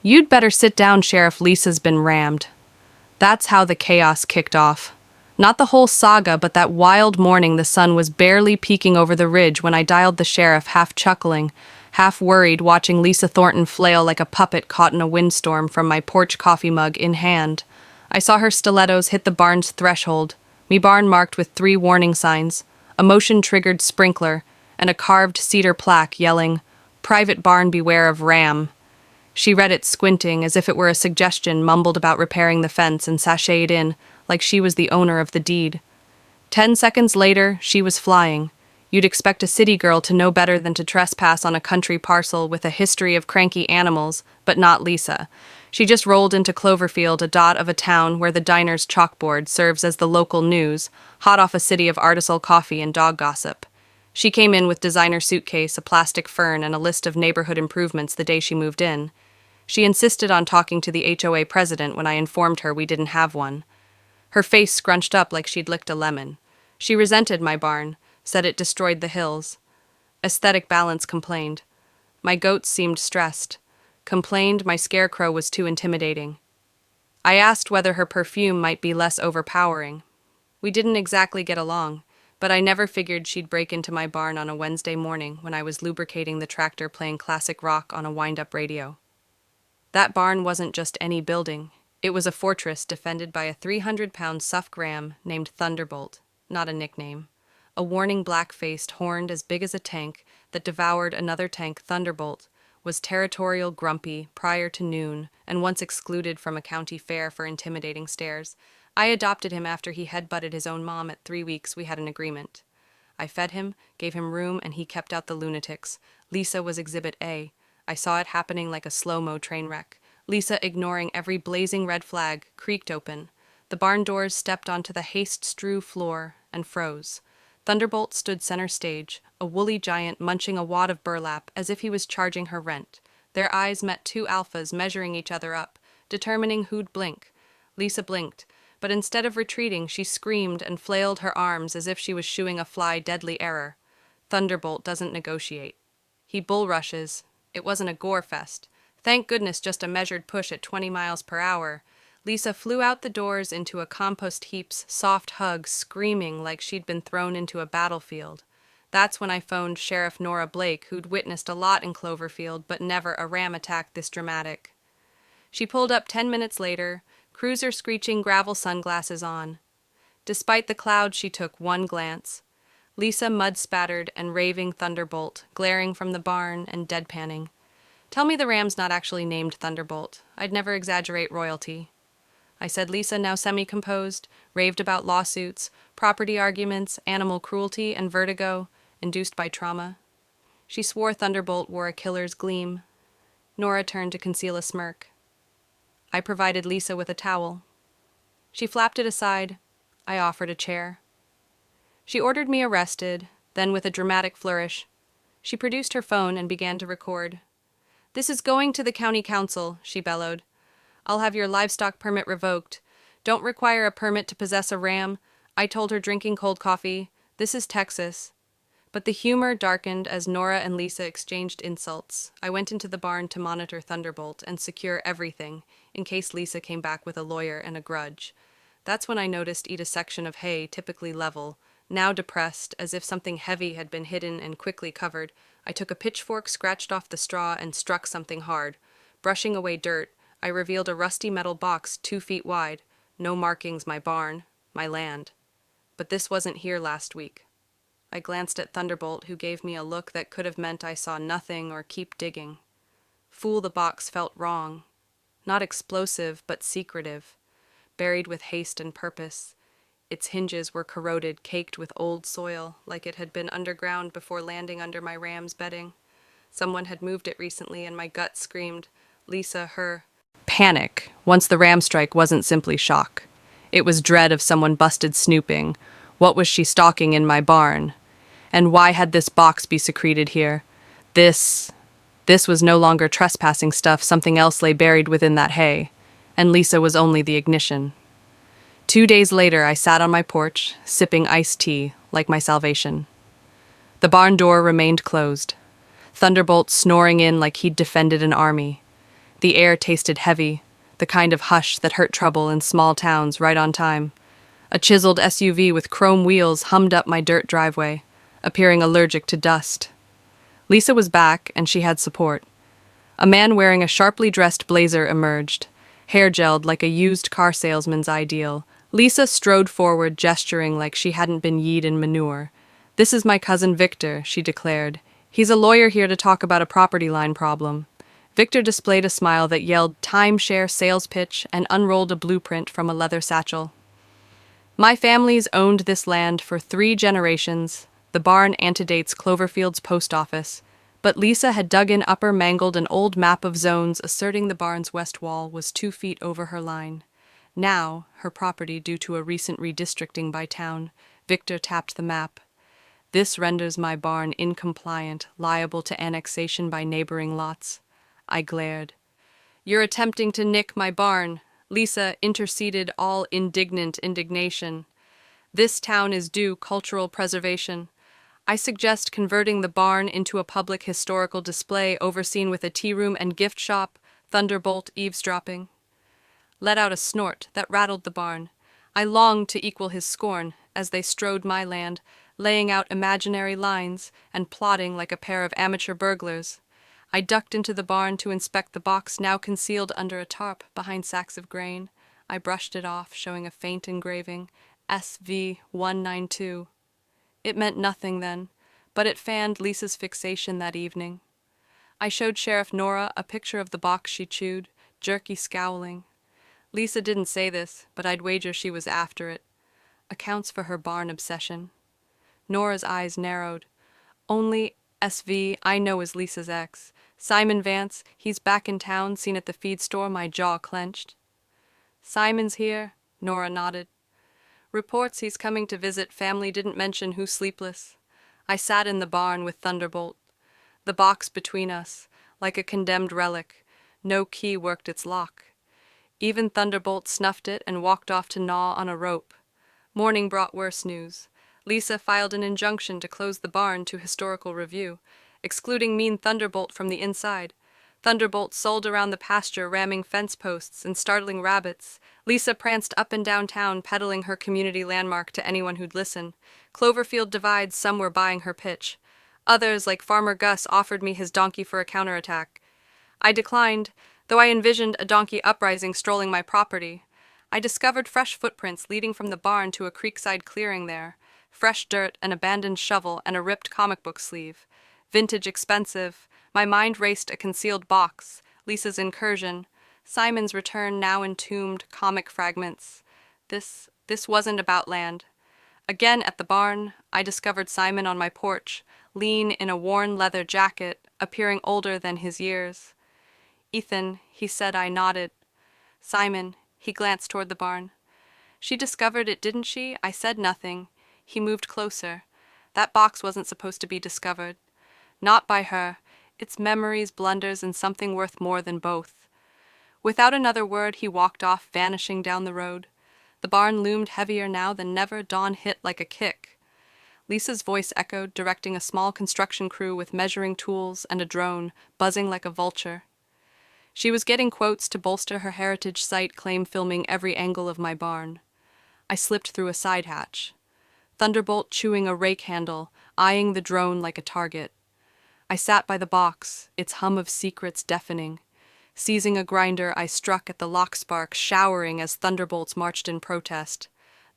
"You'd better sit down, Sheriff. Lisa's been rammed." That's how the chaos kicked off. Not the whole saga, but that wild morning the sun was barely peeking over the ridge when I dialed the sheriff, half chuckling, half worried, watching Lisa Thornton flail like a puppet caught in a windstorm from my porch coffee mug in hand. I saw her stilettos hit the barn's threshold, me barn marked with 3 warning signs, a motion-triggered sprinkler, and a carved cedar plaque yelling, "Private barn, beware of ram." She read it squinting, as if it were a suggestion, mumbled about repairing the fence, and sashayed in, like she was the owner of the deed. 10 seconds later, she was flying. You'd expect a city girl to know better than to trespass on a country parcel with a history of cranky animals, but not Lisa. She just rolled into Cloverfield, a dot of a town where the diner's chalkboard serves as the local news, hot off a city of artisanal coffee and dog gossip. She came in with designer suitcase, a plastic fern, and a list of neighborhood improvements the day she moved in. She insisted on talking to the HOA president when I informed her we didn't have one. Her face scrunched up like she'd licked a lemon. She resented my barn, said it destroyed the hills. Aesthetic balance complained. My goats seemed stressed. Complained my scarecrow was too intimidating. I asked whether her perfume might be less overpowering. We didn't exactly get along, but I never figured she'd break into my barn on a Wednesday morning when I was lubricating the tractor playing classic rock on a wind-up radio. That barn wasn't just any building. It was a fortress defended by a 300-pound suffed ram named Thunderbolt, not a nickname. A warning black-faced, horned as big as a tank that devoured another tank. Thunderbolt was territorial, grumpy, prior to noon, and once excluded from a county fair for intimidating stares. I adopted him after he headbutted his own mom at 3 weeks. We had an agreement. I fed him, gave him room, and he kept out the lunatics. Lisa was Exhibit A. I saw it happening like a slow-mo train wreck. Lisa, ignoring every blazing red flag, creaked open. The barn doors stepped onto the haste-strewn floor and froze. Thunderbolt stood center stage, a woolly giant munching a wad of burlap as if he was charging her rent. Their eyes met 2 alphas measuring each other up, determining who'd blink. Lisa blinked, but instead of retreating, she screamed and flailed her arms as if she was shooing a fly. Deadly error. Thunderbolt doesn't negotiate. He bull rushes. It wasn't a gore fest. Thank goodness, just a measured push at 20 miles per hour. Lisa flew out the doors into a compost heap's soft hug, screaming like she'd been thrown into a battlefield. That's when I phoned Sheriff Nora Blake, who'd witnessed a lot in Cloverfield, but never a ram attack this dramatic. She pulled up 10 minutes later, cruiser screeching, gravel sunglasses on. Despite the clouds, she took one glance. Lisa mud-spattered and raving Thunderbolt, glaring from the barn and deadpanning. Tell me the ram's not actually named Thunderbolt. I'd never exaggerate royalty. I said. Lisa, now semi-composed, raved about lawsuits, property arguments, animal cruelty, and vertigo, induced by trauma. She swore Thunderbolt wore a killer's gleam. Nora turned to conceal a smirk. I provided Lisa with a towel. She flapped it aside. I offered a chair. She ordered me arrested, then with a dramatic flourish, she produced her phone and began to record. "This is going to the county council," she bellowed. "I'll have your livestock permit revoked. Don't require a permit to possess a ram." I told her, drinking cold coffee, "This is Texas." But the humor darkened as Nora and Lisa exchanged insults. I went into the barn to monitor Thunderbolt and secure everything, in case Lisa came back with a lawyer and a grudge. That's when I noticed eat a section of hay, typically level, now depressed, as if something heavy had been hidden and quickly covered. I took a pitchfork, scratched off the straw, and struck something hard. Brushing away dirt, I revealed a rusty metal box 2 feet wide. No markings, my barn, my land. But this wasn't here last week. I glanced at Thunderbolt, who gave me a look that could have meant I saw nothing or keep digging. Fool, the box felt wrong. Not explosive, but secretive, buried with haste and purpose. Its hinges were corroded, caked with old soil, like it had been underground before landing under my ram's bedding. Someone had moved it recently, and my gut screamed, Lisa, her panic, once the ram strike, wasn't simply shock. It was dread of someone busted snooping. What was she stalking in my barn? And why had this box be secreted here? This was no longer trespassing stuff. Something else lay buried within that hay, and Lisa was only the ignition. 2 days later, I sat on my porch, sipping iced tea, like my salvation. The barn door remained closed, Thunderbolt snoring in like he'd defended an army. The air tasted heavy, the kind of hush that hurt trouble in small towns right on time. A chiseled SUV with chrome wheels hummed up my dirt driveway, appearing allergic to dust. Lisa was back, and she had support. A man wearing a sharply dressed blazer emerged, hair gelled like a used car salesman's ideal. Lisa strode forward, gesturing like she hadn't been yeed in manure. "This is my cousin Victor," she declared. "He's a lawyer here to talk about a property line problem." Victor displayed a smile that yelled timeshare sales pitch and unrolled a blueprint from a leather satchel. "My family's owned this land for 3 generations. The barn antedates Cloverfield's post office. But Lisa had dug in upper mangled an old map of zones asserting the barn's west wall was 2 feet over her line. Now, her property due to a recent redistricting by town, Victor tapped the map. "This renders my barn incompliant, liable to annexation by neighboring lots." I glared. "You're attempting to nick my barn," Lisa interceded, all indignant indignation. "This town is due cultural preservation. I suggest converting the barn into a public historical display overseen with a tea room and gift shop, thunderbolt eavesdropping." Let out a snort that rattled the barn. I longed to equal his scorn as they strode my land, laying out imaginary lines and plotting like a pair of amateur burglars. I ducked into the barn to inspect the box now concealed under a tarp behind sacks of grain. I brushed it off, showing a faint engraving, SV192. It meant nothing then, but it fanned Lisa's fixation that evening. I showed Sheriff Nora a picture of the box she chewed, jerky scowling. Lisa didn't say this, but I'd wager she was after it. Accounts for her barn obsession. Nora's eyes narrowed. "Only SV I know is Lisa's ex. Simon Vance, he's back in town, seen at the feed store." My jaw clenched. "Simon's here," Nora nodded. "Reports he's coming to visit. Family didn't mention who's sleepless." I sat in the barn with Thunderbolt. The box between us, like a condemned relic. No key worked its lock. Even Thunderbolt snuffed it and walked off to gnaw on a rope. Morning brought worse news. Lisa filed an injunction to close the barn to historical review, excluding mean Thunderbolt from the inside. Thunderbolt sold around the pasture, ramming fence posts and startling rabbits. Lisa pranced up and down town, peddling her community landmark to anyone who'd listen. Cloverfield divides, some were buying her pitch. Others, like Farmer Gus, offered me his donkey for a counterattack. I declined, though I envisioned a donkey uprising strolling my property. I discovered fresh footprints leading from the barn to a creekside clearing there. Fresh dirt, an abandoned shovel, and a ripped comic book sleeve. Vintage expensive. My mind raced a concealed box, Lisa's incursion, Simon's return, now entombed, comic fragments. This wasn't about land. Again at the barn, I discovered Simon on my porch, lean in a worn leather jacket, appearing older than his years. "Ethan," he said. I nodded. "Simon," he glanced toward the barn. "She discovered it, didn't she?" I said nothing. He moved closer. "That box wasn't supposed to be discovered. Not by her. Its memories, blunders, and something worth more than both." Without another word, he walked off, vanishing down the road. The barn loomed heavier now than never. Dawn hit like a kick. Lisa's voice echoed, directing a small construction crew with measuring tools and a drone, buzzing like a vulture. She was getting quotes to bolster her heritage site claim, filming every angle of my barn. I slipped through a side hatch. Thunderbolt chewing a rake handle, eyeing the drone like a target. I sat by the box, its hum of secrets deafening. Seizing a grinder, I struck at the lock spark, showering as thunderbolts marched in protest.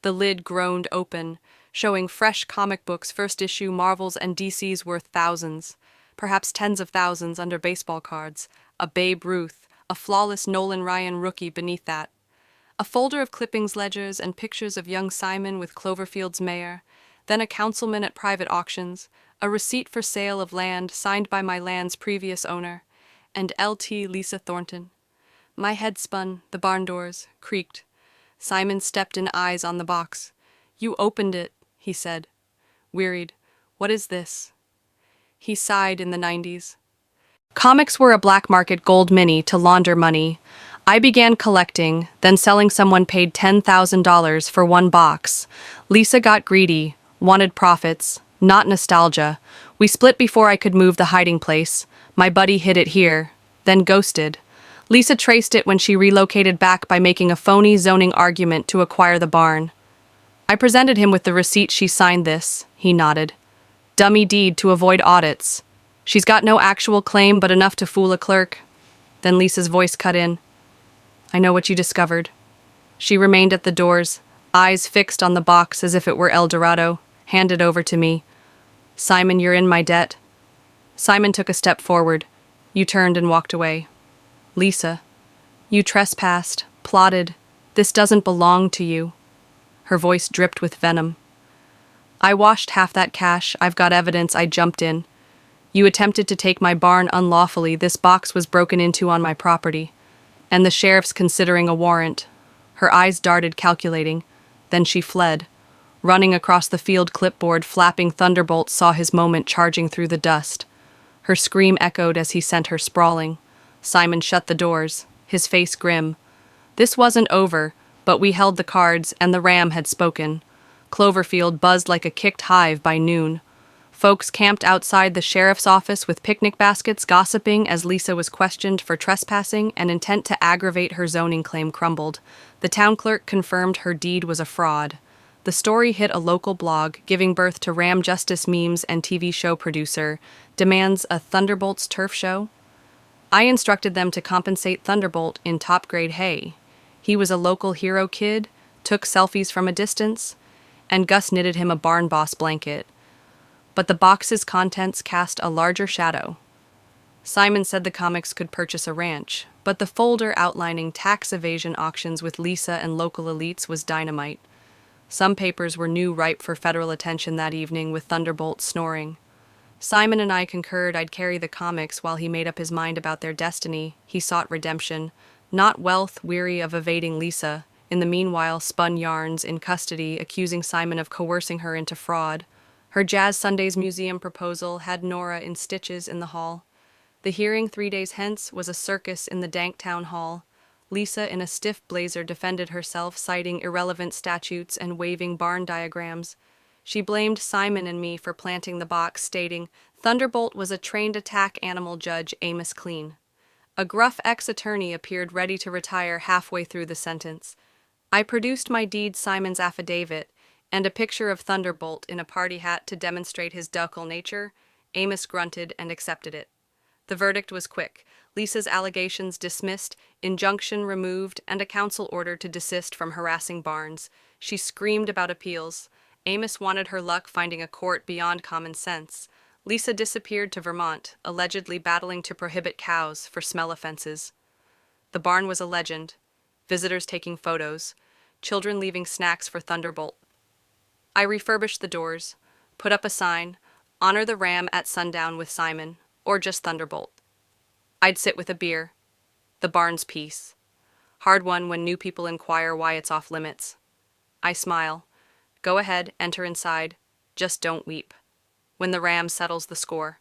The lid groaned open, showing fresh comic books, first issue Marvels and DC's worth thousands, perhaps tens of thousands under baseball cards, a Babe Ruth, a flawless Nolan Ryan rookie beneath that. A folder of clippings, ledgers, and pictures of young Simon with Cloverfield's mayor, then a councilman at private auctions, a receipt for sale of land signed by my land's previous owner, and LT Lisa Thornton. My head spun, the barn doors creaked. Simon stepped in, eyes on the box. "You opened it," he said. Wearied. "What is this?" He sighed in the 90s. Comics were a black market gold mini to launder money. I began collecting, then selling. Someone paid $10,000 for one box. Lisa got greedy, wanted profits, not nostalgia. We split before I could move the hiding place. My buddy hid it here, then ghosted. Lisa traced it when she relocated back by making a phony zoning argument to acquire the barn. I presented him with the receipt she signed this, he nodded. Dummy deed to avoid audits. She's got no actual claim but enough to fool a clerk. Then Lisa's voice cut in. I know what you discovered. She remained at the doors, eyes fixed on the box as if it were El Dorado, handed over to me. Simon, you're in my debt. Simon took a step forward. You turned and walked away. Lisa, you trespassed, plotted. This doesn't belong to you. Her voice dripped with venom. I washed half that cash. I've got evidence. I jumped in. You attempted to take my barn unlawfully. This box was broken into on my property. And the sheriff's considering a warrant. Her eyes darted, calculating. Then she fled. Running across the field, clipboard flapping, Thunderbolt saw his moment, charging through the dust. Her scream echoed as he sent her sprawling. Simon shut the doors, his face grim. This wasn't over, but we held the cards, and the ram had spoken. Cloverfield buzzed like a kicked hive by noon. Folks camped outside the sheriff's office with picnic baskets, gossiping as Lisa was questioned for trespassing, and intent to aggravate her zoning claim crumbled. The town clerk confirmed her deed was a fraud. The story hit a local blog, giving birth to Ram Justice memes and TV show producer demands a Thunderbolt's turf show. I instructed them to compensate Thunderbolt in top-grade hay. He was a local hero kid, took selfies from a distance, and Gus knitted him a barn boss blanket. But the box's contents cast a larger shadow. Simon said the comics could purchase a ranch, but the folder outlining tax evasion auctions with Lisa and local elites was dynamite. Some papers were new, ripe for federal attention that evening, with Thunderbolt snoring. Simon and I concurred I'd carry the comics while he made up his mind about their destiny. He sought redemption, not wealth, weary of evading Lisa. In the meanwhile, spun yarns in custody, accusing Simon of coercing her into fraud. Her Jazz Sundays museum proposal had Nora in stitches in the hall. The hearing 3 days hence was a circus in the dank town hall. Lisa, in a stiff blazer, defended herself, citing irrelevant statutes and waving barn diagrams. She blamed Simon and me for planting the box, stating Thunderbolt was a trained attack animal judge, Amos Clean. A gruff ex-attorney appeared ready to retire halfway through the sentence. I produced my deed, Simon's affidavit, and a picture of Thunderbolt in a party hat to demonstrate his ducal nature. Amos grunted and accepted it. The verdict was quick. Lisa's allegations dismissed, injunction removed, and a council order to desist from harassing barns. She screamed about appeals. Amos wanted her luck, finding a court beyond common sense. Lisa disappeared to Vermont, allegedly battling to prohibit cows for smell offenses. The barn was a legend. Visitors taking photos. Children leaving snacks for Thunderbolt. I refurbished the doors, put up a sign, honor the ram at sundown with Simon, or just Thunderbolt. I'd sit with a beer. The barn's peace. Hard one when new people inquire why it's off limits. I smile. Go ahead, enter inside. Just don't weep. When the ram settles the score.